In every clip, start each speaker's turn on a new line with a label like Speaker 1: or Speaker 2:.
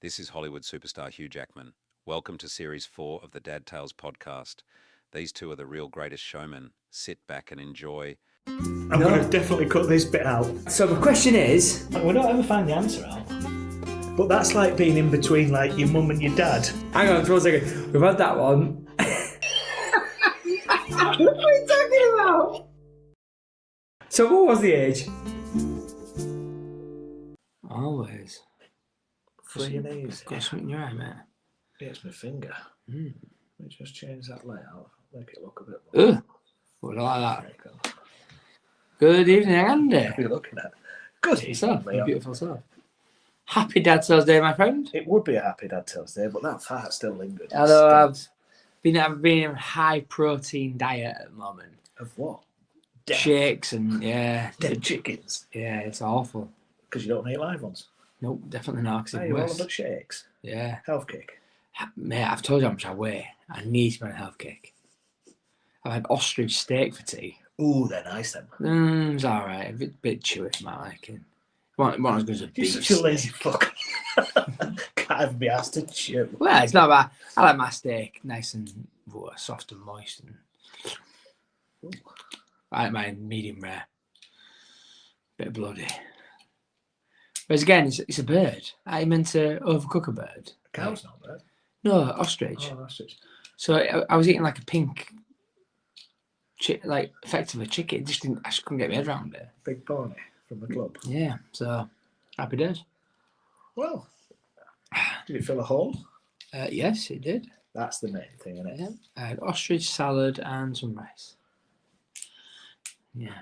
Speaker 1: This is Hollywood superstar Hugh Jackman. Welcome to Series 4 of the Dad Tales podcast. These two are the real greatest showmen. Sit back and enjoy.
Speaker 2: I'm going to definitely cut this bit out.
Speaker 3: So the question is...
Speaker 2: We don't ever find the answer out. But that's like being in between like your mum and your dad.
Speaker 3: Hang on for a second. We've had that one. What are you talking about? So what was the age? Always.
Speaker 2: 3 and easy.
Speaker 3: Got something in your eye, mate.
Speaker 2: Yeah, it's my finger. Let me just change that layout. Make it look a bit more.
Speaker 3: Ugh. What like that? Good evening, Andy.
Speaker 2: What are you looking at? Good
Speaker 3: Yourself,
Speaker 2: evening,
Speaker 3: your
Speaker 2: Leon.
Speaker 3: beautiful self. Happy Dad Tales Day, my friend.
Speaker 2: It would be a happy Dad Tales Day, but that fart still lingers.
Speaker 3: Although I've been in a high protein diet at the moment.
Speaker 2: Of what? Dead.
Speaker 3: Shakes and
Speaker 2: Dead chickens.
Speaker 3: Yeah, it's awful.
Speaker 2: Because you don't eat live ones.
Speaker 3: Nope, definitely not. 'Cause
Speaker 2: Hey,
Speaker 3: it's
Speaker 2: you're all
Speaker 3: worse.
Speaker 2: about shakes.
Speaker 3: Yeah.
Speaker 2: Health kick.
Speaker 3: Mate, I've told you how much I weigh. I need to be on a health kick. I've had ostrich steak for tea.
Speaker 2: Ooh, they're nice then.
Speaker 3: It's alright. A bit chewy for my liking. One as good as a
Speaker 2: You're
Speaker 3: beef
Speaker 2: such a lazy
Speaker 3: steak.
Speaker 2: fuck. Can't even be asked to chew.
Speaker 3: Well, it's not bad. I like my steak nice and soft and moist. And I like mine medium rare. Bit bloody. Whereas again, it's a bird. I meant to overcook a bird.
Speaker 2: Cow's not bad.
Speaker 3: No, ostrich.
Speaker 2: Oh, that's it.
Speaker 3: So I was eating like a pink, effectively chicken. I just couldn't get my head around it.
Speaker 2: Big pony from the club.
Speaker 3: Yeah, so happy days.
Speaker 2: Well, did it fill a hole?
Speaker 3: Yes, it did.
Speaker 2: That's the main thing, isn't it?
Speaker 3: Yeah, I had ostrich salad and some rice. Yeah.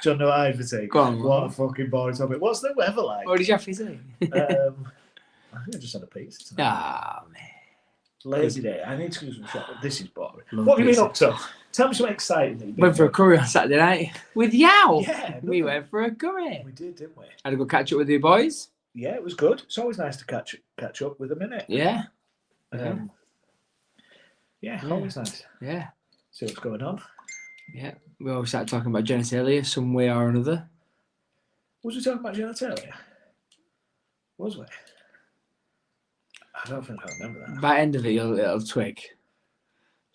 Speaker 2: John, no, I would say,
Speaker 3: Go on,
Speaker 2: what
Speaker 3: man.
Speaker 2: a fucking boring topic. What's the weather like?
Speaker 3: What did you have to say?
Speaker 2: I think I just had a pizza tonight.
Speaker 3: Ah, man.
Speaker 2: Lazy day. I need to do some shopping. This is boring.
Speaker 3: Love
Speaker 2: What have you been
Speaker 3: pizza.
Speaker 2: up to? Tell me something exciting that you've been
Speaker 3: Went for a
Speaker 2: doing.
Speaker 3: curry on Saturday night with Yao.
Speaker 2: Yeah,
Speaker 3: We
Speaker 2: no.
Speaker 3: went for a curry.
Speaker 2: We did, didn't we?
Speaker 3: Had a good catch up with you boys.
Speaker 2: Yeah, it was good. It's always nice to catch up with them, innit?
Speaker 3: Yeah.
Speaker 2: Yeah,
Speaker 3: Yeah.
Speaker 2: always nice.
Speaker 3: Yeah.
Speaker 2: See what's going on.
Speaker 3: Yeah. We always started talking about genitalia some way or another.
Speaker 2: Was we talking about genitalia? Was we? I don't think I remember that.
Speaker 3: By the end of it, it'll twig.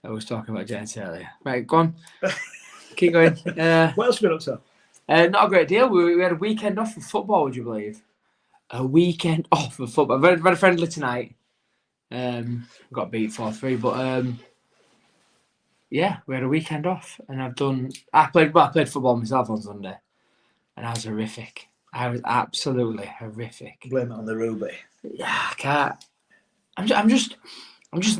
Speaker 3: I was talking about genitalia. Right, go on. Keep going.
Speaker 2: What else have you been up to?
Speaker 3: Not a great deal. We had a weekend off for football, would you believe? A weekend off for football. Very, very friendly tonight. Got beat 4-3, but yeah, we had a weekend off, and I played football myself on Sunday, and I was horrific. I was absolutely horrific.
Speaker 2: Blame it on the Ruby.
Speaker 3: Yeah, I can't. I'm just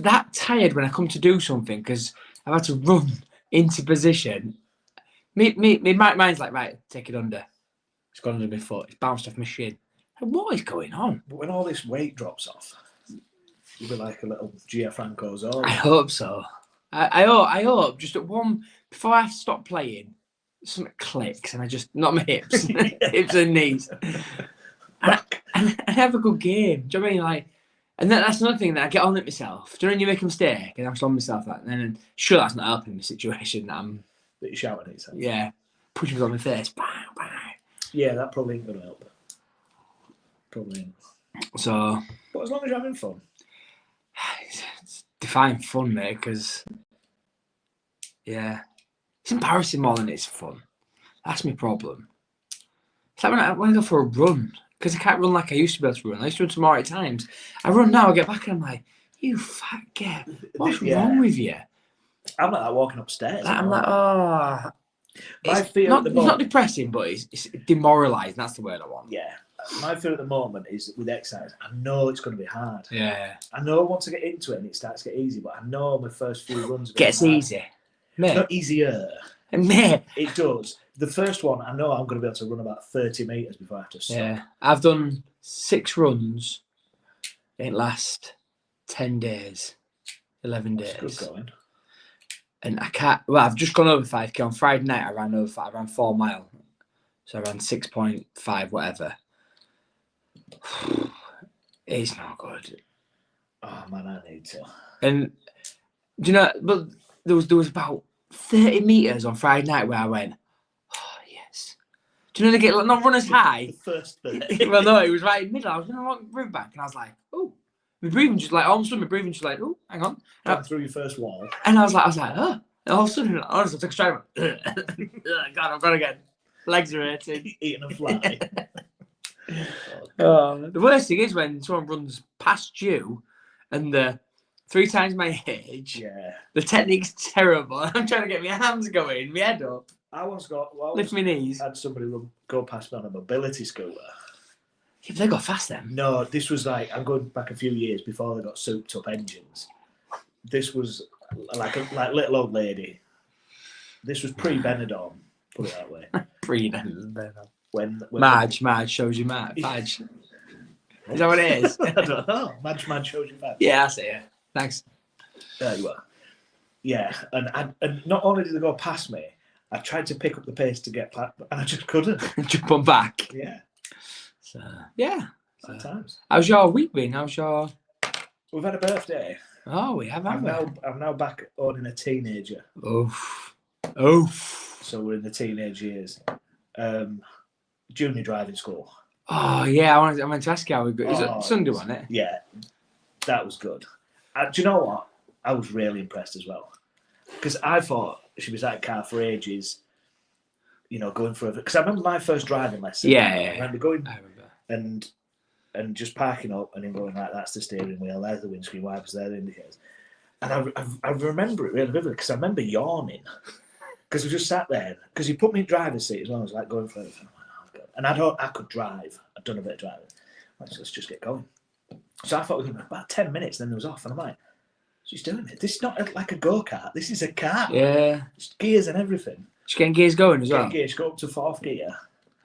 Speaker 3: that tired when I come to do something because I've had to run into position. My mind's like, right, take it under. It's gone under my foot. It's bounced off my shin. What is going on?
Speaker 2: But when all this weight drops off, you'll be like a little Gianfranco Zola.
Speaker 3: I hope so. I hope just at one before I stop playing, something clicks and I just not my hips, hips and knees, and I have a good game. Do you know what I mean? Like, and that's another thing that I get on at myself. Do you know when you make a mistake and I'm just on myself that, and then sure that's not helping the situation that I'm.
Speaker 2: That you're shouting at yourself.
Speaker 3: Yeah, pushing on my face. Bang, bang.
Speaker 2: Yeah, that probably ain't going to help. Probably ain't.
Speaker 3: So
Speaker 2: But as long as you're having fun.
Speaker 3: it's define fun, mate, because yeah, it's embarrassing more than it's fun. That's my problem. It's like when I go for a run, because I can't run like I used to be able to run. I used to run some alright times. I run now, I get back and I'm like, you fat git, what's wrong with you?
Speaker 2: I'm like that walking upstairs.
Speaker 3: I'm like, oh.
Speaker 2: My
Speaker 3: It's
Speaker 2: fear
Speaker 3: not,
Speaker 2: at the
Speaker 3: it's not
Speaker 2: moment.
Speaker 3: depressing, but it's demoralising. That's the word I want.
Speaker 2: Yeah. My fear at the moment is with exercise, I know it's going to be hard.
Speaker 3: Yeah.
Speaker 2: I know once I get into it and it starts to get easy, but I know my first few runs
Speaker 3: Gets
Speaker 2: hard.
Speaker 3: easy. Mate.
Speaker 2: Not easier.
Speaker 3: Mate.
Speaker 2: It does. The first one, I know I'm going to be able to run about 30 metres before I have to stop.
Speaker 3: Yeah. I've done 6 runs in the last 10 days, 11 days.
Speaker 2: It's good going.
Speaker 3: And I can't. Well, I've just gone over 5k on Friday night. I ran 4 mile, so I ran 6.5 whatever. It's not good.
Speaker 2: Oh man, I need to.
Speaker 3: And do you know? But there was about 30 meters on Friday night where I went, oh yes. Do you know they get not run as high?
Speaker 2: The first thing.
Speaker 3: Well, no, it was right in the middle. I was going to walk riverbank, and I was like, oh, my breathing just like all of a sudden my breathing just like, oh, hang on.
Speaker 2: Gone through your first wall.
Speaker 3: And I was like, oh. And all of a sudden, honestly, I took a stride. God, I've got again. Legs are hurting.
Speaker 2: Eating a fly.
Speaker 3: The worst thing is when someone runs past you, and they're 3 times my age.
Speaker 2: Yeah.
Speaker 3: The technique's terrible. I'm trying to get my hands going, my head up.
Speaker 2: I once
Speaker 3: Lift my knees.
Speaker 2: had somebody go past me on a mobility scooter.
Speaker 3: Yeah, but they got fast then.
Speaker 2: No, this was like, I'm going back a few years before they got souped up engines. This was like little old lady. This was pre-Benidorm, put it that way.
Speaker 3: Pre-Benidorm.
Speaker 2: When
Speaker 3: Madge shows you Madge. Is that what it is?
Speaker 2: I don't know. Madge shows you Madge.
Speaker 3: Yeah, I see it. Thanks.
Speaker 2: There you are. Yeah, and not only did they go past me, I tried to pick up the pace to get past, and I just couldn't.
Speaker 3: Jump on back.
Speaker 2: Yeah.
Speaker 3: So yeah.
Speaker 2: Bad times.
Speaker 3: How's your week been?
Speaker 2: We've had a birthday.
Speaker 3: Oh, we have.
Speaker 2: I'm now back owning a teenager.
Speaker 3: Oof.
Speaker 2: So we're in the teenage years. Junior driving school.
Speaker 3: Oh yeah, I wanted to ask you how we got. Is it Sunday, wasn't it?
Speaker 2: Yeah, that was good. Do you know what? I was really impressed as well, because I thought she was at car for ages. You know, going for because I remember my first driving lesson.
Speaker 3: Yeah.
Speaker 2: I remember going
Speaker 3: I remember.
Speaker 2: and just parking up and him going like, that's the steering wheel, there's the windscreen wipers, there the indicators. And I remember it really vividly because I remember yawning because we just sat there because he put me in driver's seat as well. I was like going for it. And I could drive. I'd done a bit of driving. Like, so let's just get going. So I thought we were about 10 minutes, then it was off. And I'm like, she's doing it. This is not like a go-kart. This is a car.
Speaker 3: Yeah.
Speaker 2: Just gears and everything.
Speaker 3: She's getting gears going as well.
Speaker 2: Gears go up to 4th gear.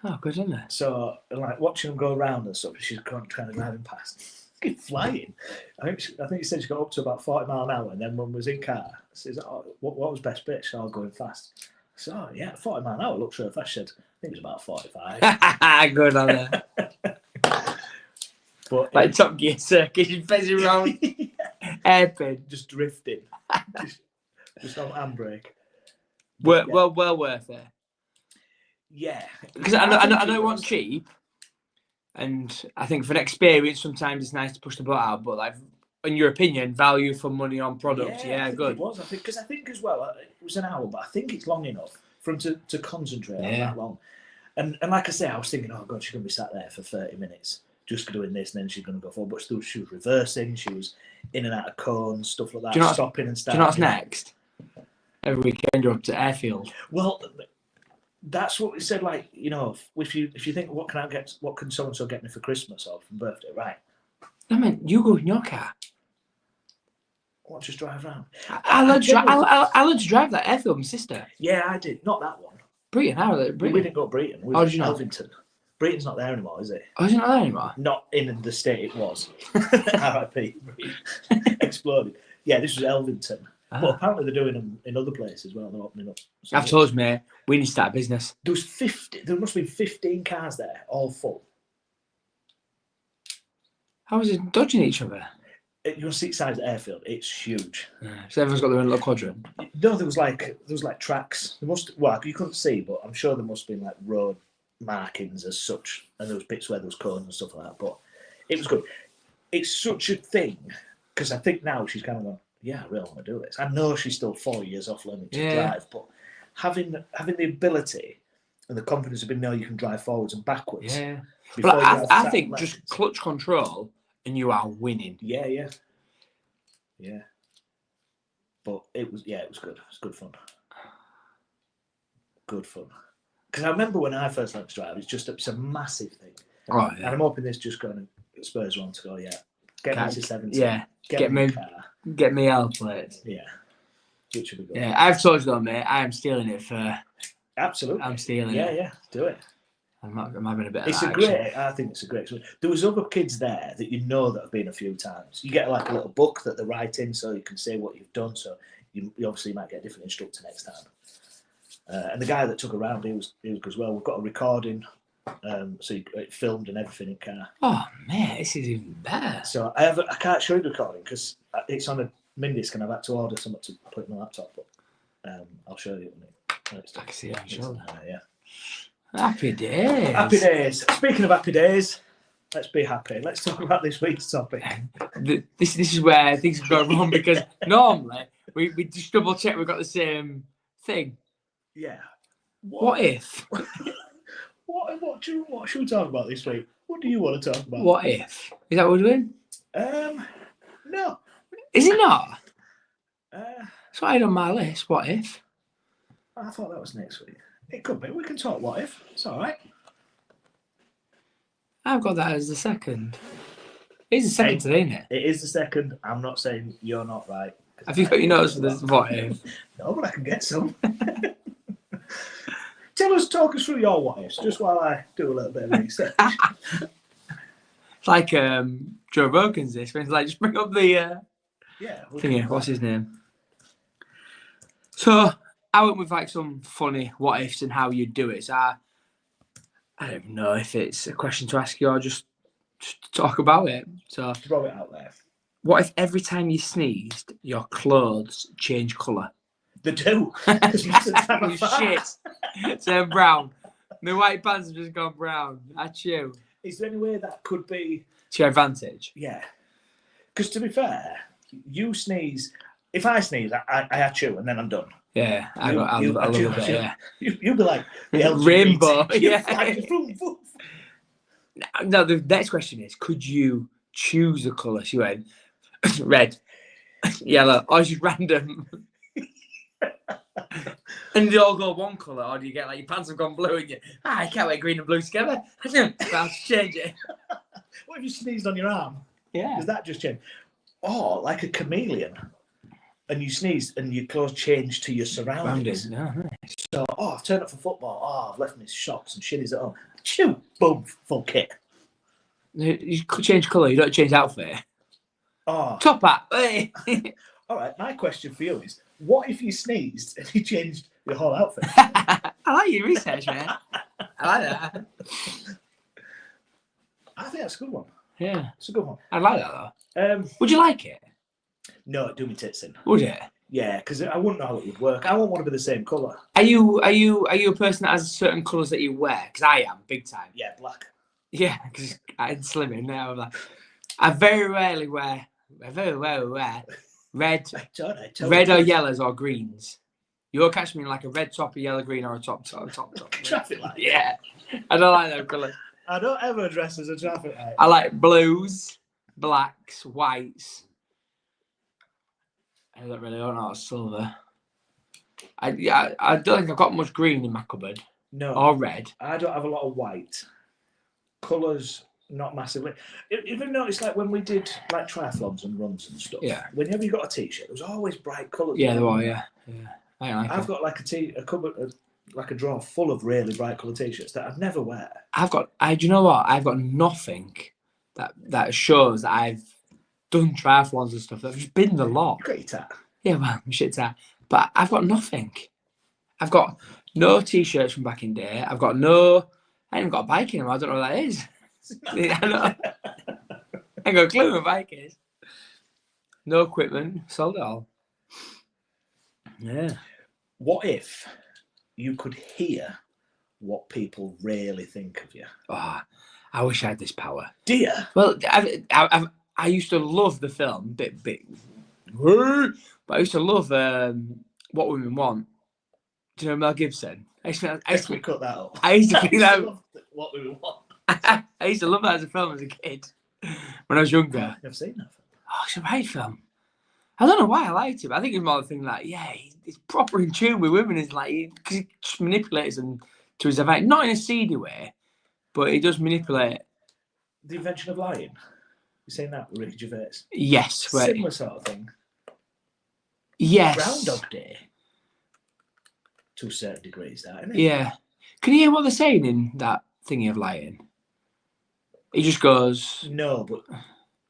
Speaker 3: Oh, good, isn't it?
Speaker 2: So, like, watching them go around and stuff, she's kind of driving past. Flying. I think she said she got up to about 40 mile an hour, and then when we was in car, she says, "Oh, what was best bit?" She said, "Oh, going fast." I said, "Oh, yeah, 40 mile an hour looks really fast." She said, "I think it was about 45."
Speaker 3: Good on her.
Speaker 2: But
Speaker 3: like Top Gear circuit, she's facing around, airpin,
Speaker 2: just drifting, just on handbrake.
Speaker 3: Well worth it.
Speaker 2: Yeah,
Speaker 3: because I know it wasn't cheap. And I think for an experience, sometimes it's nice to push the boat out. But like, in your opinion, value for money on product, yeah, good.
Speaker 2: It was. I think as well, it was an hour, but I think it's long enough for him to concentrate on that long. And like I say, I was thinking, oh god, she's gonna be sat there for 30 minutes just doing this, and then she's gonna go forward. But she was reversing, she was in and out of cones, stuff like that, stopping and starting.
Speaker 3: Do you know what's next? Every weekend you're up to Airfield.
Speaker 2: Well, that's what we said. Like, you know, if you think, what can so and so get me for Christmas or for birthday, right?
Speaker 3: I mean, you go in your car.
Speaker 2: What, just drive around?
Speaker 3: I learned to drive that Airfield, my sister.
Speaker 2: Yeah, I did. Not that one.
Speaker 3: Breton,
Speaker 2: We didn't go to Breton. We
Speaker 3: did you
Speaker 2: Elvington. Breton's not there anymore, is it?
Speaker 3: Oh, is it not there anymore?
Speaker 2: Not in the state it was. R.I.P. Exploded. Yeah, this was Elvington. But apparently they're doing them in other places as well. They're opening up. So
Speaker 3: I've told you, mate, we need to start a business.
Speaker 2: There must have been 15 cars there, all full.
Speaker 3: How is it dodging each other?
Speaker 2: You'll see size at Airfield. It's huge.
Speaker 3: So everyone's got their own little quadrant.
Speaker 2: No, there was like tracks. You couldn't see, but I'm sure there must have been like road markings as such, and there was bits where there was cones and stuff like that. But it was good. It's such a thing because I think now she's kind of gone, yeah, I really want to do this. I know she's still 4 years off learning to drive, but having the ability and the confidence of being, you can drive forwards and backwards.
Speaker 3: Yeah. But I think just clutch control and you are winning.
Speaker 2: Yeah. But it was good. It was good fun. Good fun. Because I remember when I first learned to drive, it's a massive thing.
Speaker 3: Oh, yeah.
Speaker 2: And I'm hoping this just going to spurs on to go, get me to 70.
Speaker 3: Yeah. Get me L plates.
Speaker 2: Yeah. Which would be good.
Speaker 3: Yeah, I've told you though, mate, I am stealing it for...
Speaker 2: Absolutely.
Speaker 3: I'm stealing it.
Speaker 2: Yeah, do it.
Speaker 3: I'm having a bit of
Speaker 2: I think it's a great experience. There was other kids there that that have been a few times. You get like a little book that they write in so you can say what you've done. So you obviously might get a different instructor next time. And the guy that took around, he was good as well. We've got a recording, so it filmed and everything in car.
Speaker 3: Oh man, this is even better.
Speaker 2: So I can't show you the recording because it's on a mini disc and I've had to order something to put in my laptop. But I'll show you when it's done.
Speaker 3: I can see it, I'm sure.
Speaker 2: Yeah.
Speaker 3: Happy days.
Speaker 2: Happy days. Speaking of happy days, let's be happy. Let's talk about this week's topic.
Speaker 3: This is where things go wrong because normally we just double check we've got the same thing.
Speaker 2: Yeah.
Speaker 3: What if?
Speaker 2: What should we talk about this week? What do you want to talk about?
Speaker 3: What if? Is that what we're doing?
Speaker 2: No.
Speaker 3: Is it not?
Speaker 2: That's
Speaker 3: what I had on my list. What if?
Speaker 2: I thought that was next week. It could be. We can talk what if. It's all right.
Speaker 3: I've got that as the second. It's the second today, isn't it?
Speaker 2: It is the second. I'm not saying you're not right.
Speaker 3: Have you got your notes for this? What if?
Speaker 2: No, but I can get some. Talk us through your what ifs, just while I do a little bit of research.
Speaker 3: It's like Joe Rogan's this, when it's like, just bring up the thingy. What's his name? So I went with like some funny what ifs and how you do it. So I don't know if it's a question to ask you or just talk about it. So
Speaker 2: throw it out there.
Speaker 3: What if every time you sneezed, your clothes change colour?
Speaker 2: They do. You
Speaker 3: shit. Turn brown. My white pants have just gone brown. That's you.
Speaker 2: Is there any way that could be
Speaker 3: to your advantage?
Speaker 2: Yeah. Because to be fair, you sneeze. If I sneeze, I achoo and then I'm done.
Speaker 3: Yeah, I love it. Yeah.
Speaker 2: You'll be like
Speaker 3: the rainbow. Yeah. No, the next question is: could you choose a colour? She went red, yellow, or just random. And they all go one colour, or do you get like your pants have gone blue and I can't wear green and blue together? I'll change it.
Speaker 2: What if you sneezed on your arm?
Speaker 3: Yeah.
Speaker 2: Does that just change? Or like a chameleon, and you sneeze and your clothes change to your surroundings.
Speaker 3: No.
Speaker 2: So, I've turned up for football. I've left my shorts and shitties at home. Chew, boom, full kit.
Speaker 3: You could change colour, you don't change outfit.
Speaker 2: Oh.
Speaker 3: Top hat. Hey.
Speaker 2: All right, my question for you is, what if you sneezed and you changed your whole outfit?
Speaker 3: I like your research, man. I like that.
Speaker 2: I think that's a good one.
Speaker 3: Yeah.
Speaker 2: It's a good one.
Speaker 3: I like that though. Would you like it?
Speaker 2: No, it'd do me tits in.
Speaker 3: Would it?
Speaker 2: Yeah, because I wouldn't know how it would work. I wouldn't want to be the same colour.
Speaker 3: Are you a person that has certain colours that you wear? Because I am, big time.
Speaker 2: Yeah, black.
Speaker 3: Yeah, because I'm slimming now. I very rarely wear red or yellows or greens. You'll catch me in like a red top, a yellow green, or a top.
Speaker 2: Traffic light.
Speaker 3: Yeah. I don't like those colours.
Speaker 2: I don't ever dress as a traffic light.
Speaker 3: I like blues, blacks, whites. I don't know silver. I don't think I've got much green in my cupboard.
Speaker 2: No.
Speaker 3: Or red.
Speaker 2: I don't have a lot of white. Colours, not massively. You've noticed, like when we did like triathlons and runs and stuff.
Speaker 3: Yeah.
Speaker 2: Whenever you got a t-shirt, there was always bright colours.
Speaker 3: Yeah, there were. Yeah.
Speaker 2: I've got like a cupboard, like a drawer full of really bright coloured t-shirts that I'd never wear.
Speaker 3: Do you know what? I've got nothing that shows that I've done triathlons and stuff. I've just been the lot.
Speaker 2: You got your tat.
Speaker 3: Yeah, well, my shit tat. But I've got nothing. I've got no t-shirts from back in day. I ain't even got a bike anymore. I don't know what that is. I ain't got a clue what a bike is. No equipment. Sold it all. Yeah.
Speaker 2: What if you could hear what people really think of you?
Speaker 3: Oh, I wish I had this power.
Speaker 2: Do you?
Speaker 3: Well, I used to love the film, but I used to love What Women Want. Do you know Mel Gibson? I used to
Speaker 2: cut that up.
Speaker 3: I used to think that.
Speaker 2: What Women Want.
Speaker 3: I used to love that as a film as a kid when I was younger.
Speaker 2: I've seen that film.
Speaker 3: Oh, it's a great film. I don't know why I liked it, but I think it's more the thing like, he's proper in tune with women. It's like, because he just manipulates them to his advantage. Not in a seedy way, but he does manipulate.
Speaker 2: The Invention of Lying. You seen that with Ricky Gervais?
Speaker 3: Yes.
Speaker 2: Similar sort of thing.
Speaker 3: Yes.
Speaker 2: Groundhog Day. To a certain degree, is that, isn't it?
Speaker 3: Yeah. Can you hear what they're saying in that thingy of lying? He just goes...
Speaker 2: No, but...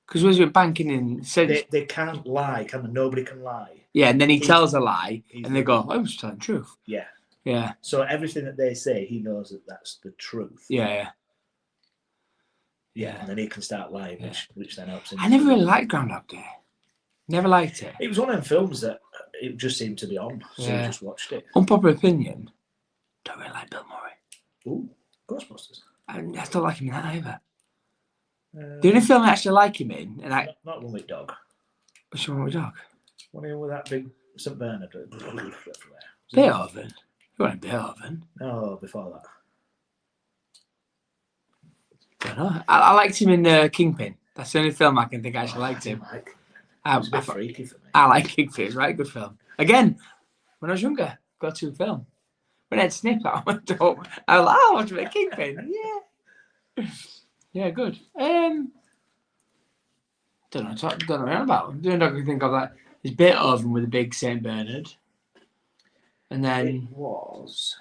Speaker 3: Because when he went banking in...
Speaker 2: They can't lie, can they? Nobody can lie.
Speaker 3: Yeah, and then he tells a lie, and they go, I was telling the truth.
Speaker 2: Yeah.
Speaker 3: Yeah.
Speaker 2: So everything that they say, he knows that that's the truth.
Speaker 3: Yeah.
Speaker 2: Yeah, and then he can start lying, which then helps him.
Speaker 3: I never really liked Groundhog Day. Never liked it.
Speaker 2: It was one of them films that it just seemed to be on, so I just watched it.
Speaker 3: Unpopular opinion, don't really like Bill Murray.
Speaker 2: Ooh, Ghostbusters.
Speaker 3: I don't like him in that either.
Speaker 2: Uh,
Speaker 3: The only film I actually like him in, and
Speaker 2: not One with Dog.
Speaker 3: which one was dog?
Speaker 2: One with that big St Bernard everywhere.
Speaker 3: Beethoven. You want Beethoven?
Speaker 2: No, before that.
Speaker 3: Don't know. I liked him in Kingpin. That's the only film I can think I actually liked him.
Speaker 2: It
Speaker 3: I,
Speaker 2: was a bit freaky for me.
Speaker 3: I like Kingpin. It's a right good film. Again, when I was younger, got to a film. When I had Snip, I went up. I was like, oh, I want to be a Kingpin. Yeah. Yeah, good. Don't know what about. The only dog I can think of that is Beethoven with a big Saint Bernard. And then
Speaker 2: It was.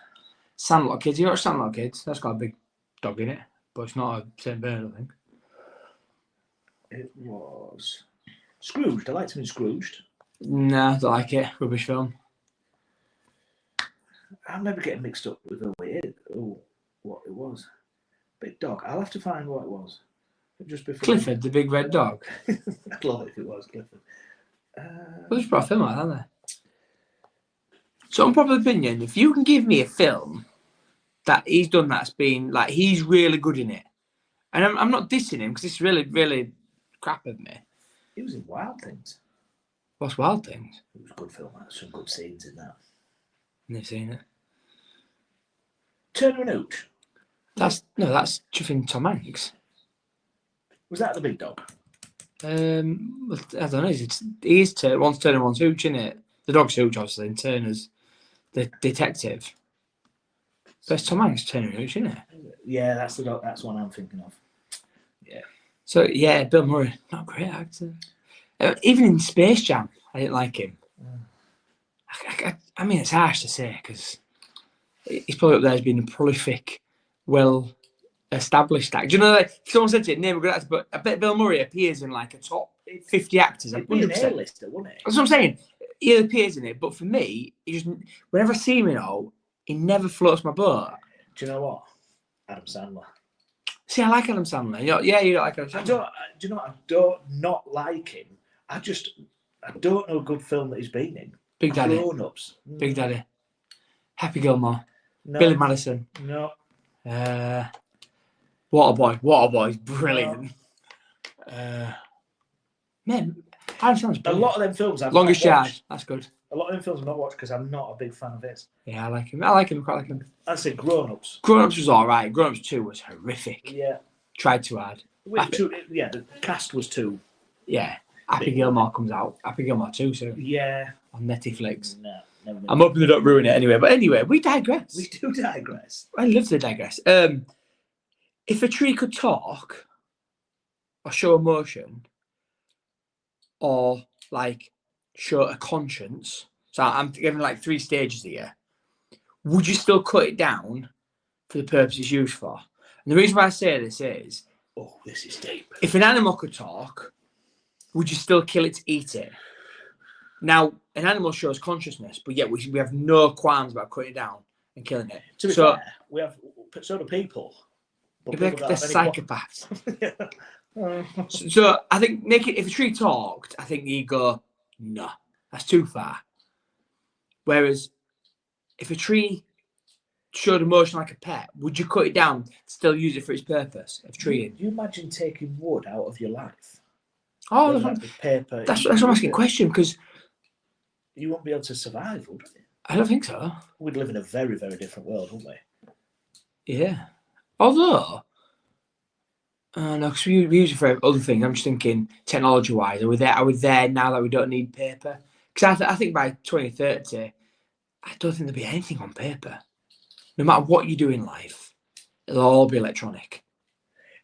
Speaker 3: Sandlot Kids. You watch Sandlot Kids? That's got a big dog in it, but it's not a Saint Bernard, I think.
Speaker 2: It was. Scrooged. I liked him in Scrooged.
Speaker 3: Nah, don't like it. Rubbish film.
Speaker 2: I'm never getting mixed up with what it was. Big Dog. I'll have to find what it was. Just before.
Speaker 3: Clifford, the big red dog.
Speaker 2: I'd love it if it was Clifford.
Speaker 3: Well, there's probably a film like that, aren't there? So, unpopular opinion, if you can give me a film that he's done that's been, like, he's really good in it, and I'm not dissing him because it's really, really crap of me.
Speaker 2: He was in Wild Things.
Speaker 3: What's Wild Things?
Speaker 2: It was a good film. Some good scenes in that.
Speaker 3: Never seen it.
Speaker 2: Turner and Hooch.
Speaker 3: That's chuffing Tom Hanks.
Speaker 2: Was that the Big Dog?
Speaker 3: I don't know. One's Turner, one's Hooch, isn't it? The dog's Hooch, obviously, and Turner's the detective. But it's Tom Hanks, Turner and Hooch, isn't it?
Speaker 2: Yeah, that's the dog. That's one I'm thinking of. Yeah.
Speaker 3: So yeah, Bill Murray, not a great actor. Even in Space Jam, I didn't like him. I mean, it's harsh to say because he's probably up there as being a prolific, well-established actor. Do you know, like, someone said to you, name a good actor, but I bet Bill Murray appears in like a top 50 actors.
Speaker 2: He'd be an
Speaker 3: 100%.
Speaker 2: A-lister, wouldn't he?
Speaker 3: That's what I'm saying. He appears in it, but for me, he just whenever I see him, he never floats my boat.
Speaker 2: Do you know what? Adam Sandler.
Speaker 3: See, I like Adam Sandler. You don't like Adam Sandler.
Speaker 2: Do you know what? I don't not like him. I don't know a good film that he's been in.
Speaker 3: Big Daddy.
Speaker 2: Grown Ups.
Speaker 3: Big Daddy. Happy Gilmore.
Speaker 2: No.
Speaker 3: Billy Madison.
Speaker 2: No.
Speaker 3: Waterboy. Brilliant. Man, Adam Sandler's
Speaker 2: A
Speaker 3: brilliant.
Speaker 2: lot of them films I've
Speaker 3: Longest
Speaker 2: not
Speaker 3: Yard.
Speaker 2: watched.
Speaker 3: That's good.
Speaker 2: A lot of them films I've not watched because I'm not a big fan of his.
Speaker 3: Yeah, I like him. I quite like him.
Speaker 2: I'd say Grown Ups.
Speaker 3: Grown Ups was alright. Grown Ups 2 was horrific.
Speaker 2: Yeah.
Speaker 3: Tried too hard.
Speaker 2: The cast was too.
Speaker 3: Yeah. Happy Gilmore comes out. Happy Gilmore 2 soon.
Speaker 2: Yeah.
Speaker 3: On Netflix.
Speaker 2: No. Never
Speaker 3: I'm hoping they don't ruin it anyway. But anyway, we digress.
Speaker 2: We do digress.
Speaker 3: I love to digress. If a tree could talk or show emotion or like show a conscience, so I'm giving like 3 stages here, would you still cut it down for the purpose it's used for? And the reason why I say this is,
Speaker 2: Oh, this is deep.
Speaker 3: if an animal could talk, would you still kill it to eat it? Now, an animal shows consciousness, but yet we have no qualms about cutting it down and killing it.
Speaker 2: To be fair, we have so do people. But
Speaker 3: They're
Speaker 2: people don't have any
Speaker 3: psychopaths. So I think if a tree talked, I think you'd go, no, that's too far. Whereas if a tree showed emotion like a pet, would you cut it down, still use it for its purpose of treeing?
Speaker 2: You imagine taking wood out of your life?
Speaker 3: Oh,
Speaker 2: Like the paper.
Speaker 3: that's what I'm asking a question because
Speaker 2: You won't be able to survive, would you?
Speaker 3: I don't think so.
Speaker 2: We'd live in a very, very different world, wouldn't we?
Speaker 3: Yeah. Although, no, because we use it for other things. I'm just thinking technology-wise, are we there now that we don't need paper? Because I think by 2030, I don't think there'll be anything on paper. No matter what you do in life, it'll all be electronic.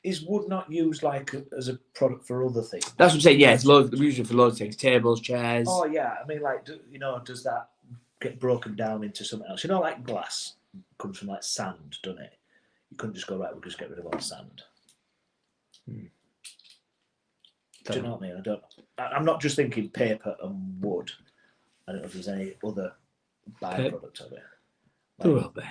Speaker 2: Is wood not used like as a product for other things?
Speaker 3: That's what I'm saying. Yeah, it's we use it for loads of things: tables, chairs.
Speaker 2: Oh yeah, I mean, like, does that get broken down into something else? Like glass comes from like sand, doesn't it? You couldn't just go, right, we'll just get rid of all the sand. Do you know what I mean? I'm not just thinking paper and wood. I don't know if there's any other byproduct of it.
Speaker 3: There will be.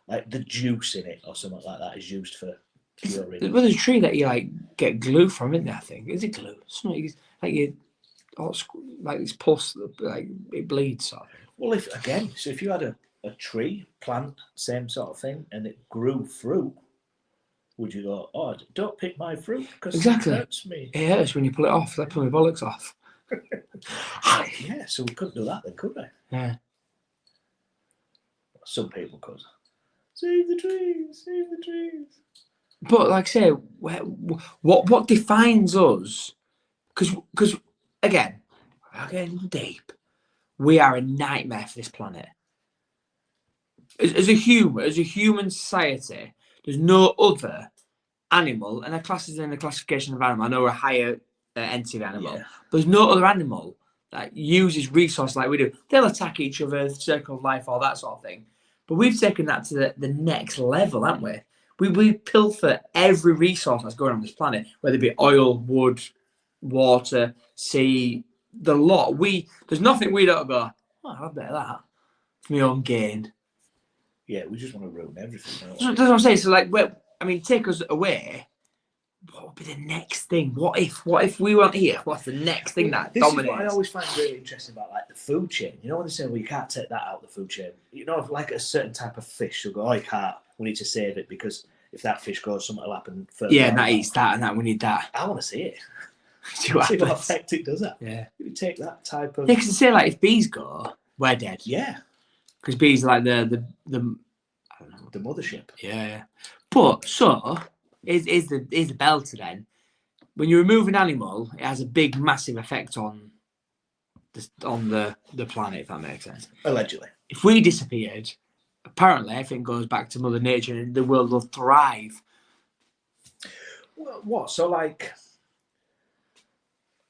Speaker 2: Like the juice in it or something like that is used for curing.
Speaker 3: Well, there's a tree that you like get glue from, isn't there? I think is it glue? Something like it's pus, like it bleeds. Sort of.
Speaker 2: Well, if you had a a tree, plant, same sort of thing, and it grew fruit, would you go, oh, don't pick my fruit because
Speaker 3: Exactly.
Speaker 2: it hurts me?
Speaker 3: It hurts when you pull it off. They pull my bollocks off.
Speaker 2: Yeah, so we couldn't do that then, could we?
Speaker 3: Yeah.
Speaker 2: Some people could. Save the trees, save the trees.
Speaker 3: But like I say, what defines us? Because again, without getting deep, we are a nightmare for this planet. As a human society, there's no other animal, and our class is in the classification of animal. I know we're a higher entity of animal.
Speaker 2: Yeah.
Speaker 3: There's no other animal that uses resources like we do. They'll attack each other, circle of life, all that sort of thing. But we've taken that to the next level, haven't we? We pilfer every resource that's going on this planet, whether it be oil, wood, water, sea, the lot. There's nothing we don't go, oh, I'll bet that. For my own gain.
Speaker 2: Yeah, we just want to ruin everything.
Speaker 3: That's what I'm saying. So, like, take us away. What would be the next thing? What if we weren't here? What's the next thing that
Speaker 2: this
Speaker 3: dominates?
Speaker 2: is what I always find really interesting about, like, the food chain. You know when they say, well, you can't take that out of the food chain. You know, if, like, a certain type of fish, you'll go, oh, you can't. We need to save it because if that fish goes, something will happen further.
Speaker 3: Yeah, and that eats that, and that we need that.
Speaker 2: I want to see it.
Speaker 3: See what
Speaker 2: See what
Speaker 3: happens.
Speaker 2: effect it does have.
Speaker 3: Yeah.
Speaker 2: You take that type of.
Speaker 3: Yeah, because they say like if bees go, we're dead.
Speaker 2: Yeah,
Speaker 3: Because bees are like the I don't know.
Speaker 2: the mothership.
Speaker 3: Yeah. But so is the belter then. When you remove an animal, it has a big, massive effect on the planet, if that makes sense.
Speaker 2: Allegedly.
Speaker 3: If we disappeared, apparently everything goes back to Mother Nature and the world will thrive.
Speaker 2: Well, what? So, like,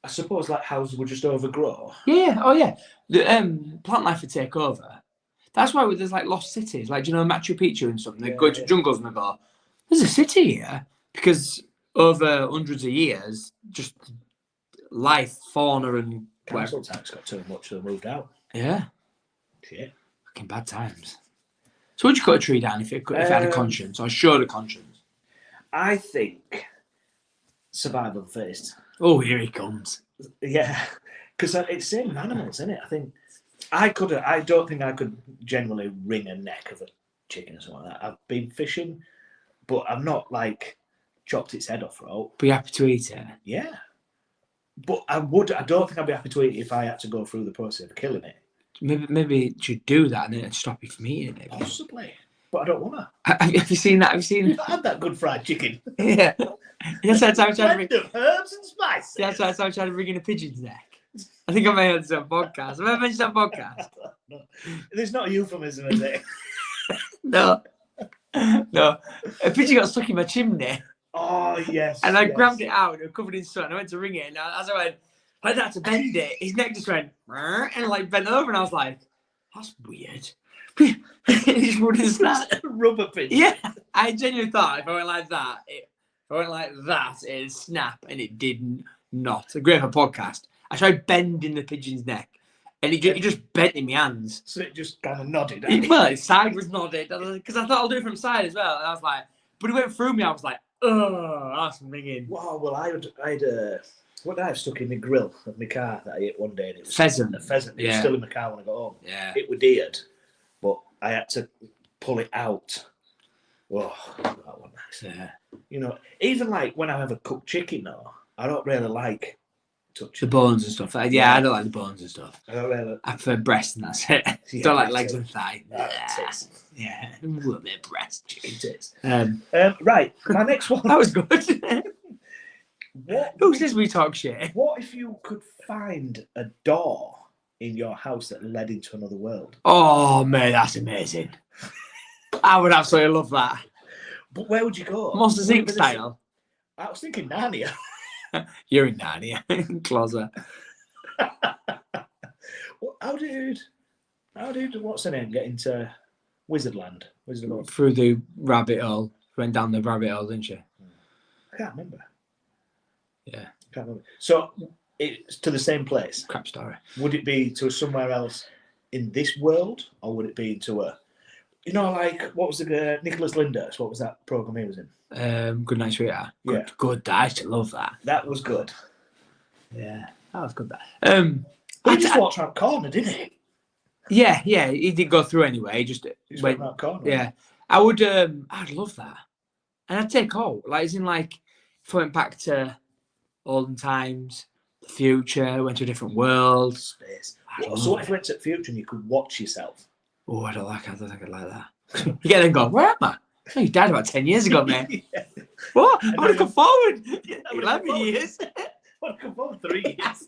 Speaker 2: I suppose, like, houses would just overgrow.
Speaker 3: Yeah, oh yeah. The plant life would take over. That's why there's like lost cities, like, do you know, Machu Picchu and stuff. They go to jungles and they go, there's a city here. Because over hundreds of years, just life, fauna and
Speaker 2: Council tax got too much, so they moved out.
Speaker 3: yeah,
Speaker 2: Shit.
Speaker 3: fucking bad times. So would you cut a tree down if it had a conscience or showed a conscience?
Speaker 2: I think survival of the fittest.
Speaker 3: Oh, here he comes.
Speaker 2: Yeah, because it's same with animals, isn't it? I think I don't think I could generally wring a neck of a chicken or something like that. I've been fishing, but I've not like chopped its head off, right?
Speaker 3: Be happy to eat it.
Speaker 2: Yeah, but I don't think I'd be happy to eat it if I had to go through the process of killing it.
Speaker 3: Maybe you should do that and then it'd stop you from eating it.
Speaker 2: Possibly, but I don't want to.
Speaker 3: Have you seen that? Have you seen?
Speaker 2: You've not had that good fried chicken.
Speaker 3: Yeah. That's how I'm trying to
Speaker 2: Blend of herbs and spices.
Speaker 3: That's how I'm trying to bring in a pigeon's neck. I think I may have done some podcast. Have I mentioned that podcast?
Speaker 2: No. There's not a euphemism, is it?
Speaker 3: No. No. A pigeon got stuck in my chimney.
Speaker 2: Oh, yes.
Speaker 3: And I
Speaker 2: yes.
Speaker 3: grabbed it out and it was covered in sweat. And I went to ring it. And as I went, like that to bend it, his neck just went, and like bent over. And I was like, that's weird. He just wouldn't snap.
Speaker 2: Rubber pigeon.
Speaker 3: Yeah. I genuinely thought if I went like that, it'd snap. And it did not. A great for podcast. I tried bending the pigeon's neck. And it just bent in my hands.
Speaker 2: So it just kind of nodded.
Speaker 3: Well, his side was nodded. Because I thought I'll do it from side as well. And I was like, but it went through me. I was like, oh, that's ringing.
Speaker 2: Wow, well, I had what did I have stuck in the grill of my car that I ate one day? And it was
Speaker 3: Pheasant.
Speaker 2: A pheasant. It was
Speaker 3: Yeah.
Speaker 2: still in my car when I got home.
Speaker 3: Yeah.
Speaker 2: It was deared, but I had to pull it out. Whoa, that was nice.
Speaker 3: Yeah.
Speaker 2: You know, even like when I have a cooked chicken, though, I don't really like
Speaker 3: The
Speaker 2: touching.
Speaker 3: bones and stuff. I don't like the bones and stuff.
Speaker 2: I don't really.
Speaker 3: I prefer breast and that's it.
Speaker 2: Yeah,
Speaker 3: Don't like
Speaker 2: me
Speaker 3: legs
Speaker 2: too.
Speaker 3: and thigh.
Speaker 2: Tits.
Speaker 3: Yeah. A little bit of breast.
Speaker 2: Chicken tits.
Speaker 3: Um,
Speaker 2: Right, my next one.
Speaker 3: that was good.
Speaker 2: What,
Speaker 3: Who says we talk shit?
Speaker 2: what if you could find a door in your house that led into another world?
Speaker 3: Oh, man, that's amazing. I would absolutely love that.
Speaker 2: But where would you go?
Speaker 3: Monsters
Speaker 2: Would it
Speaker 3: Inc.
Speaker 2: be the-
Speaker 3: style.
Speaker 2: I was thinking Narnia.
Speaker 3: You're in Narnia. Closet.
Speaker 2: How did what's her name get into Wizardland? Wizardland.
Speaker 3: Through the rabbit hole. Went down the rabbit hole, didn't she?
Speaker 2: I can't remember.
Speaker 3: Yeah.
Speaker 2: Can't remember. So it's to the same place.
Speaker 3: Crap story.
Speaker 2: Would it be to somewhere else in this world, or would it be to a, you know, like what was the Nicholas Lyndhurst? What was that program he was in?
Speaker 3: Good Night Sweetheart. Good,
Speaker 2: Yeah.
Speaker 3: good. I used to love that.
Speaker 2: That was good.
Speaker 3: Yeah. That was good.
Speaker 2: But he just walked around the corner, didn't he?
Speaker 3: Yeah, he did go through anyway. He just
Speaker 2: He's
Speaker 3: went.
Speaker 2: went that corner.
Speaker 3: Yeah, I would. I'd love that, and I'd take all. Like, as in, like, if I went back to olden times, the future, went to a different world.
Speaker 2: Space.
Speaker 3: I'd
Speaker 2: So
Speaker 3: love
Speaker 2: what if you went to the future and you could watch yourself?
Speaker 3: Oh, I don't think I'd like that. You get there and go, where am I? Oh, you died about 10 years ago, mate.
Speaker 2: Yeah.
Speaker 3: What? I want to come forward.
Speaker 2: Yeah, I
Speaker 3: 11
Speaker 2: would've
Speaker 3: years.
Speaker 2: I want to come forward 3 years.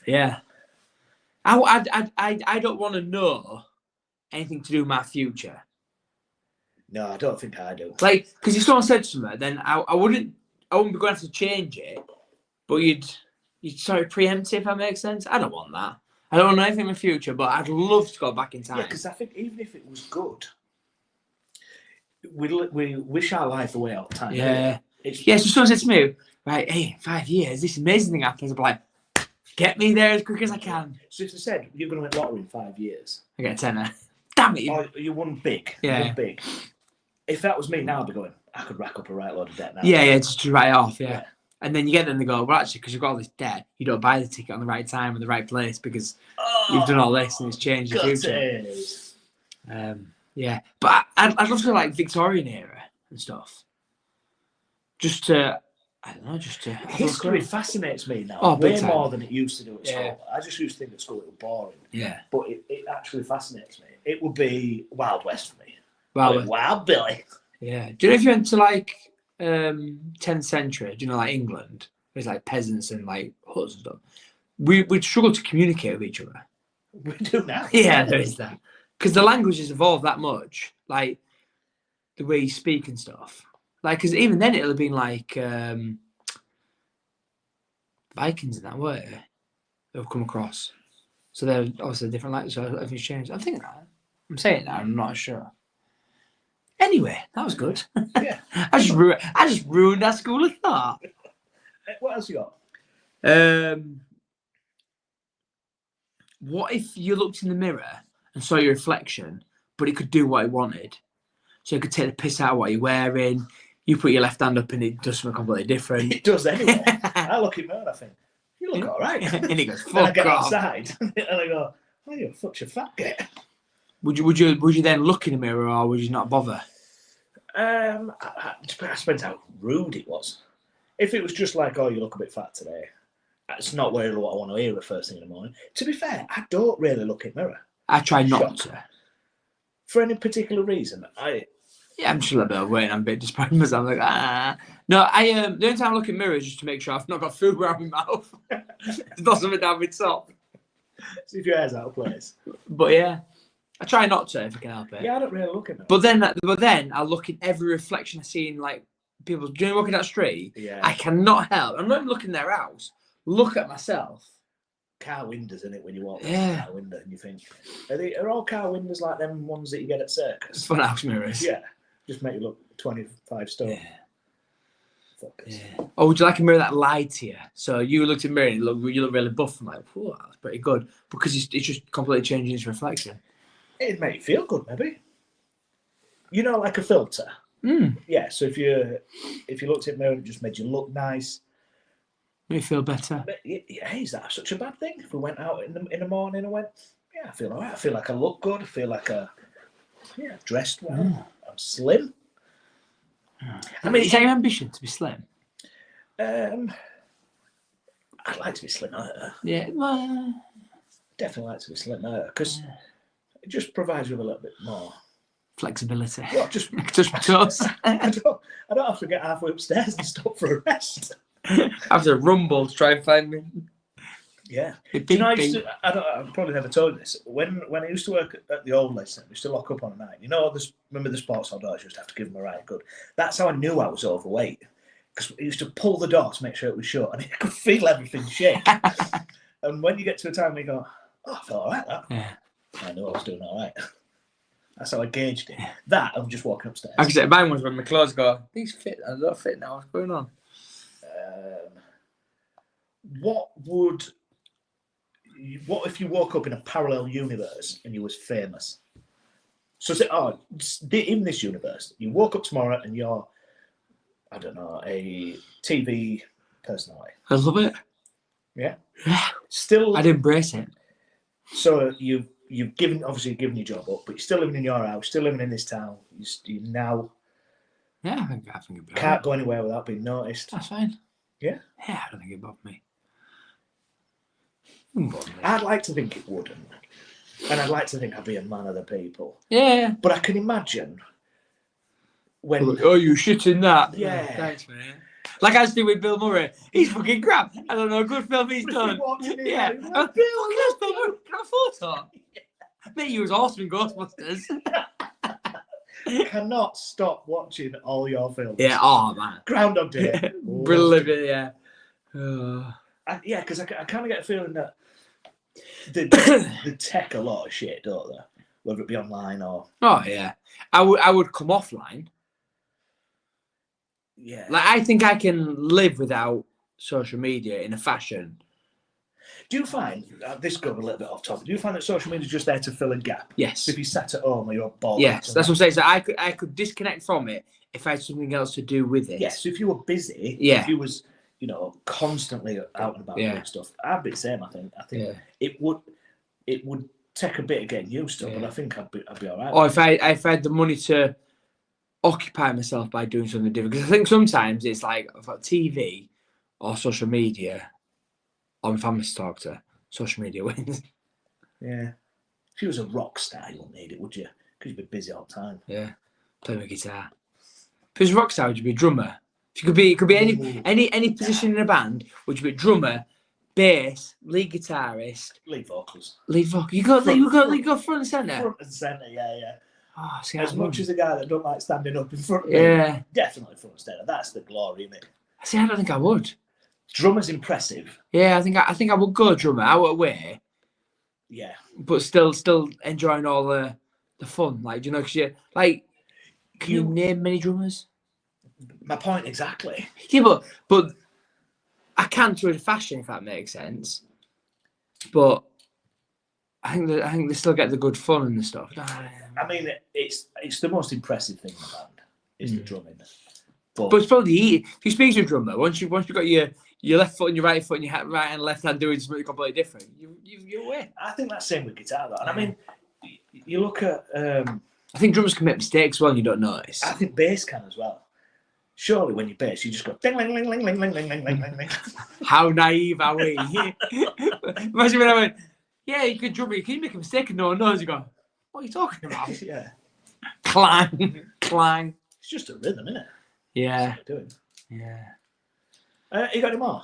Speaker 3: Yeah. I don't want to know anything to do with my future.
Speaker 2: No, I don't think I do.
Speaker 3: Like, because if someone said to me, then I wouldn't be going to change it, but you'd sort of preempt it, if that makes sense. I don't want that. I don't want anything in the future, but I'd love to go back in time.
Speaker 2: Yeah, because I think even if it was good, we wish our life away all the time.
Speaker 3: Yeah.
Speaker 2: It's,
Speaker 3: Yeah, so someone said to me, right, hey, in 5 years, this amazing thing happens. I'm like, get me there as quick as I can.
Speaker 2: So if they said you're going to win lottery in 5 years,
Speaker 3: I get a tenner. Damn it.
Speaker 2: or you won big,
Speaker 3: Yeah.
Speaker 2: you won big. If that was me now, I'd be going, I could rack up a right load of debt now.
Speaker 3: Yeah, just to write it off, yeah.
Speaker 2: Yeah.
Speaker 3: And then you get them and they go, well, actually, because you've got all this debt, you don't buy the ticket on the right time in the right place because you've done all this and it's changed the future.
Speaker 2: Gutters.
Speaker 3: Yeah, but I'd love to like Victorian era and stuff. Just to, I don't know, just to have a look
Speaker 2: History
Speaker 3: around.
Speaker 2: fascinates me now,
Speaker 3: Oh, big
Speaker 2: way
Speaker 3: time.
Speaker 2: more than it used to do at
Speaker 3: Yeah.
Speaker 2: school. I just used to think at school it was boring,
Speaker 3: Yeah.
Speaker 2: but it actually fascinates me. It would be Wild West for me.
Speaker 3: Well,
Speaker 2: Wild Billy.
Speaker 3: yeah. Do you know if you went to like 10th century, do you know, like England, there's like peasants and like huts and stuff. We'd struggle to communicate with each other.
Speaker 2: We do now.
Speaker 3: Yeah, there is that. Because the language has evolved that much, like the way you speak and stuff. Like, because even then it'll have been like Vikings and that, weren't it? They'll come across. So they're obviously different language, so everything's changed. I'm thinking that. I'm saying that, I'm not sure. Anyway, that was good.
Speaker 2: Yeah.
Speaker 3: I just ruined that school of thought.
Speaker 2: What else you got?
Speaker 3: What if you looked in the mirror and saw your reflection, but it could do what it wanted? So it could take the piss out of what you're wearing. You put your left hand up and it does something completely different.
Speaker 2: It does anyway. I look in the mirror and I think, you look all right.
Speaker 3: And it goes,
Speaker 2: Then I
Speaker 3: fuck
Speaker 2: get
Speaker 3: off.
Speaker 2: outside and I go, oh, you're such a fat git.
Speaker 3: Would you then look in the mirror or would you not bother?
Speaker 2: It depends how rude it was. If it was just like, oh, you look a bit fat today, that's not really what I want to hear the first thing in the morning. To be fair, I don't really look in the mirror.
Speaker 3: I try not
Speaker 2: Shock.
Speaker 3: to.
Speaker 2: For any particular reason.
Speaker 3: Yeah, I'm just a little bit overweight. I'm a bit disappointed in myself. I'm like, No, the only time I look in the mirror is just to make sure I've not got food around my mouth. There's not something down my top.
Speaker 2: See if your hair's out of place.
Speaker 3: But yeah, I try not to if I can help it.
Speaker 2: Yeah, I don't really look in the
Speaker 3: But then I look in every reflection I see in like people doing walking down the street.
Speaker 2: Yeah.
Speaker 3: I cannot help. I'm not even looking in their house. Look at myself.
Speaker 2: Car windows, in it, when you walk
Speaker 3: Yeah.
Speaker 2: car window and you think, are all car windows like them ones that you get at circus?
Speaker 3: Fun house mirrors.
Speaker 2: Yeah. Just make you look 25 stone.
Speaker 3: Yeah.
Speaker 2: Fuckers.
Speaker 3: Yeah. Or would you like a mirror that lied to you? So you looked in the mirror and you look really buff. I'm like, whoa, that's pretty good. Because it's just completely changing its reflection.
Speaker 2: It'd make you feel good, maybe. You know, like a filter.
Speaker 3: Mm.
Speaker 2: Yeah, so if you looked in the mirror and it just made you look nice.
Speaker 3: Make me feel better.
Speaker 2: But, yeah, is that such a bad thing? If we went out in the morning and went, yeah, I feel all right. I feel like I look good. I feel like I've dressed well. I'm slim.
Speaker 3: I mean, is that your ambition to be slim?
Speaker 2: I'd like to be slimmer.
Speaker 3: Yeah. Well,
Speaker 2: Definitely like to be slimmer because it just provides you with a little bit more.
Speaker 3: flexibility.
Speaker 2: Well, just
Speaker 3: Touch my toes.
Speaker 2: I don't have to get halfway upstairs and stop for a rest.
Speaker 3: After a rumble to try and find me.
Speaker 2: Yeah.
Speaker 3: Beep,
Speaker 2: Do you know,
Speaker 3: beep.
Speaker 2: I've probably never told you this. When I used to work at the old Leicester, we used to lock up on a night. You know, remember the sports hall doors? You used to have to give them a right good. That's how I knew I was overweight. Because we used to pull the door to make sure it was shut, and I could feel everything shake. And when you get to a time where you go, oh, I felt all right, that.
Speaker 3: Yeah.
Speaker 2: I knew I was doing all right. That's how I gauged it. That, I'm just walking upstairs.
Speaker 3: I can say mine was when my clothes go, these fit, I don't fit now, what's going on?
Speaker 2: What if you woke up in a parallel universe and you was famous? So say, in this universe, you woke up tomorrow and you're, I don't know, a TV personality.
Speaker 3: I love it.
Speaker 2: Yeah. Still,
Speaker 3: I'd embrace it.
Speaker 2: so you've given your job up, but you're still living in your house, still living in this town. You now
Speaker 3: Yeah, I think it'd be
Speaker 2: can't
Speaker 3: alright.
Speaker 2: go anywhere without being noticed.
Speaker 3: That's fine.
Speaker 2: Yeah?
Speaker 3: Yeah, I don't think it'd bother me. It wouldn't bother me.
Speaker 2: I'd like to think it wouldn't. And I'd like to think I'd be a man of the people.
Speaker 3: Yeah.
Speaker 2: But I can imagine when...
Speaker 3: Oh, you shitting that?
Speaker 2: Yeah.
Speaker 3: Thanks, man. Like I was doing with Bill Murray. He's fucking crap. I don't know, a good film he's done.
Speaker 2: Walked in here,
Speaker 3: Yeah.
Speaker 2: he was
Speaker 3: Oh,
Speaker 2: like, Bill,
Speaker 3: fucking hell, Bill Murray. Can I have a photo? Mate, he was awesome in Ghostbusters.
Speaker 2: cannot stop watching all your films.
Speaker 3: Yeah, oh man.
Speaker 2: Groundhog Day.
Speaker 3: Brilliant, yeah.
Speaker 2: Yeah, because I kind of get a feeling that they take a lot of shit, don't they? Whether it be online or...
Speaker 3: Oh yeah. I would come offline.
Speaker 2: Yeah.
Speaker 3: Like I think I can live without social media in a fashion.
Speaker 2: Do you find, this goes a little bit off topic, do you find that social media is just there to fill a gap?
Speaker 3: Yes.
Speaker 2: If you sat at home or you're bored?
Speaker 3: Yes, that's what I'm saying. So I could disconnect from it if I had something else to do with it.
Speaker 2: Yes, if you were busy,
Speaker 3: Yeah.
Speaker 2: if you was, constantly out and about
Speaker 3: Yeah.
Speaker 2: doing stuff, I'd be the same, I think. I think
Speaker 3: Yeah.
Speaker 2: it would take a bit of getting used to, but
Speaker 3: Yeah.
Speaker 2: I think I'd be all right.
Speaker 3: Or if I had the money to occupy myself by doing something different. Because I think sometimes it's like I've got TV or social media, or my family to talk to, social media wins.
Speaker 2: Yeah. If you was a rock star, you wouldn't need it, would you? Because you'd be busy all the time.
Speaker 3: Yeah. Play my guitar. If it was a rock star, would you be a drummer? If you could be any position in a band, would you be drummer, bass, lead guitarist,
Speaker 2: Lead vocals.
Speaker 3: lead vocal? You got front and centre.
Speaker 2: Front and centre, yeah.
Speaker 3: Oh, see,
Speaker 2: As much as a guy that don't like standing up in front of me,
Speaker 3: yeah.
Speaker 2: definitely front and centre. That's the glory, innit?
Speaker 3: See, I don't think I would.
Speaker 2: Drummer's impressive.
Speaker 3: Yeah, I think I would go drummer out of way,
Speaker 2: Yeah.
Speaker 3: but still enjoying all the fun. Like, do you know? Because you like, can you name many drummers?
Speaker 2: My point exactly.
Speaker 3: Yeah, but I can through the fashion, if that makes sense. But I think they still get the good fun and the stuff.
Speaker 2: I mean, it's the most impressive thing in the band is the drumming.
Speaker 3: But it's probably if you speak to a drummer, once you've got your left foot and your right foot and your right and left hand doing something completely different, you're away.
Speaker 2: I think that's the same with guitar, though. And I mean, you look at.
Speaker 3: I think drummers can make mistakes well and you don't notice.
Speaker 2: I think bass can as well. Surely, when you bass, you just go ding, ling, ling, ling, ling, ling, ling, ling, ling, ling.
Speaker 3: How naive are we? Imagine when I went, yeah, you could drum it. Can you make a mistake and no one knows? You go, what are you talking about?
Speaker 2: Yeah.
Speaker 3: Clang, clang.
Speaker 2: It's just a rhythm, isn't it?
Speaker 3: Yeah.
Speaker 2: That's what you're doing.
Speaker 3: Yeah.
Speaker 2: You got any more?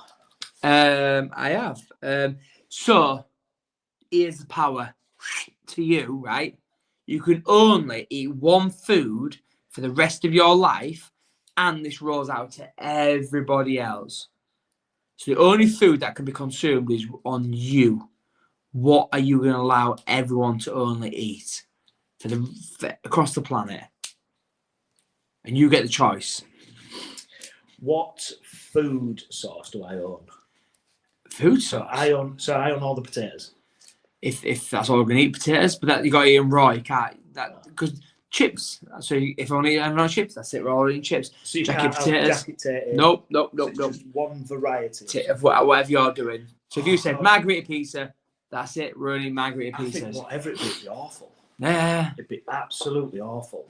Speaker 3: I have. So, here's the power to you, right? You can only eat one food for the rest of your life, and this rolls out to everybody else. So the only food that can be consumed is on you. What are you going to allow everyone to only eat across the planet? And you get the choice.
Speaker 2: What food source do I own?
Speaker 3: Food source.
Speaker 2: I own all the potatoes.
Speaker 3: If that's all we're going to eat, potatoes, but that you got to eat them raw. You can't because chips. So if I want to eat raw chips, that's it. We're all eating chips.
Speaker 2: So you
Speaker 3: Jacket
Speaker 2: can't have
Speaker 3: potatoes.
Speaker 2: jacket potatoes.
Speaker 3: Nope.
Speaker 2: It's just one variety.
Speaker 3: Of whatever you're doing. So if you said margherita pizza, that's it. We're only margherita
Speaker 2: I think
Speaker 3: pizzas.
Speaker 2: whatever it would be awful.
Speaker 3: Yeah.
Speaker 2: It'd be absolutely awful.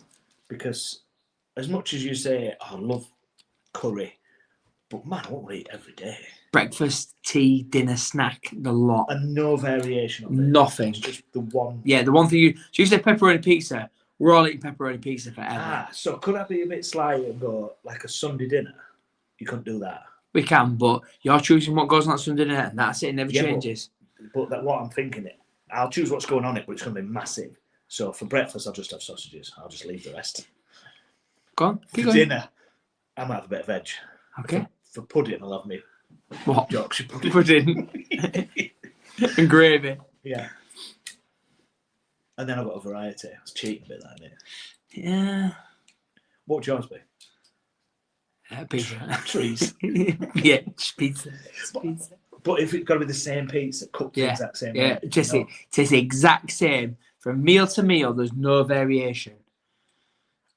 Speaker 2: Because as much as you say, I love curry, but man, I won't eat every day.
Speaker 3: Breakfast, tea, dinner, snack, the lot.
Speaker 2: And no variation of it.
Speaker 3: Nothing.
Speaker 2: It's just the one.
Speaker 3: Yeah, the one thing you. So you said pepperoni pizza. We're all eating pepperoni pizza forever.
Speaker 2: So could I be a bit sly and go like a Sunday dinner? You couldn't do that.
Speaker 3: We can, but you're choosing what goes on that Sunday dinner, and that's it. It never changes.
Speaker 2: But what I'm thinking, I'll choose what's going on it, but it's going to be massive. So for breakfast, I'll just have sausages. I'll just leave the rest.
Speaker 3: Go on.
Speaker 2: For dinner, I might have a bit of veg.
Speaker 3: Okay.
Speaker 2: For pudding, I'll have me
Speaker 3: What?
Speaker 2: Yorkshire pudding.
Speaker 3: Pudding and gravy.
Speaker 2: Yeah. And then I've got a variety. It's cheating a bit, that, isn't it?
Speaker 3: Yeah.
Speaker 2: What would yours be?
Speaker 3: Pizza.
Speaker 2: Trees.
Speaker 3: Yeah, it's pizza. It's pizza.
Speaker 2: But if it's got to be the same pizza, cooked the exact same way.
Speaker 3: Yeah, just it tastes the exact same from meal to meal. There's no variation.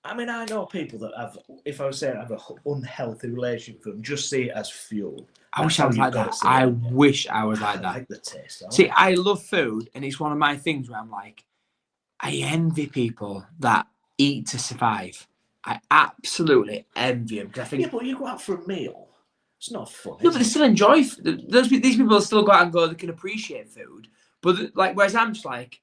Speaker 2: I mean, I know people that have, if I was saying have an unhealthy relationship with them, just see it as fuel.
Speaker 3: I wish I was like that. I wish I was like
Speaker 2: I
Speaker 3: that.
Speaker 2: like the taste.
Speaker 3: See, I love food, and it's one of my things where I'm like, I envy people that eat to survive. I absolutely envy them. I think,
Speaker 2: yeah, but you go out for a meal. It's not fun.
Speaker 3: no, but they still enjoy. These people still go out and go. They can appreciate food, but like, whereas I'm just like,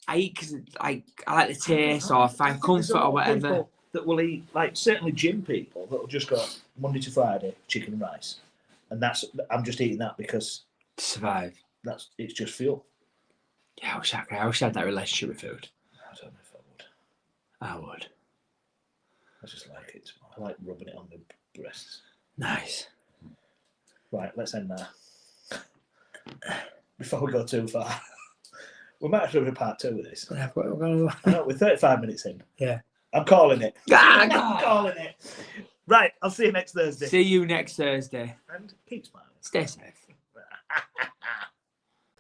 Speaker 3: I eat because I like the taste, or I find comfort, or whatever.
Speaker 2: That will eat, like certainly gym people that will just go Monday to Friday chicken and rice, and I'm just eating that because
Speaker 3: To survive.
Speaker 2: it's just fuel.
Speaker 3: Yeah, I wish I had that relationship with food.
Speaker 2: I don't know if I would.
Speaker 3: I would.
Speaker 2: I just like it. I like rubbing it on my breasts.
Speaker 3: Nice.
Speaker 2: Right, let's end there. Before we go too far, we might have to do a part 2 with this.
Speaker 3: Yeah, we're gonna...
Speaker 2: I know, we're 35 minutes in.
Speaker 3: Yeah.
Speaker 2: I'm calling it.
Speaker 3: I'm
Speaker 2: calling it. Right, I'll see you next Thursday.
Speaker 3: See you next Thursday.
Speaker 2: And keep smiling.
Speaker 3: Stay safe.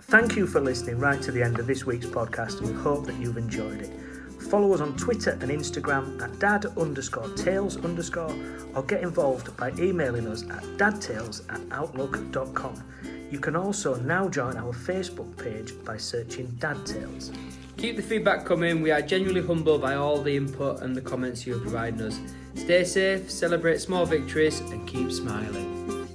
Speaker 2: Thank you for listening right to the end of this week's podcast, and we hope that you've enjoyed it. Follow us on Twitter and Instagram at dad_tales_, or get involved by emailing us at dadtales@outlook.com. You can also now join our Facebook page by searching Dad Tales.
Speaker 3: Keep the feedback coming. We are genuinely humbled by all the input and the comments you are providing us. Stay safe, celebrate small victories, and keep smiling.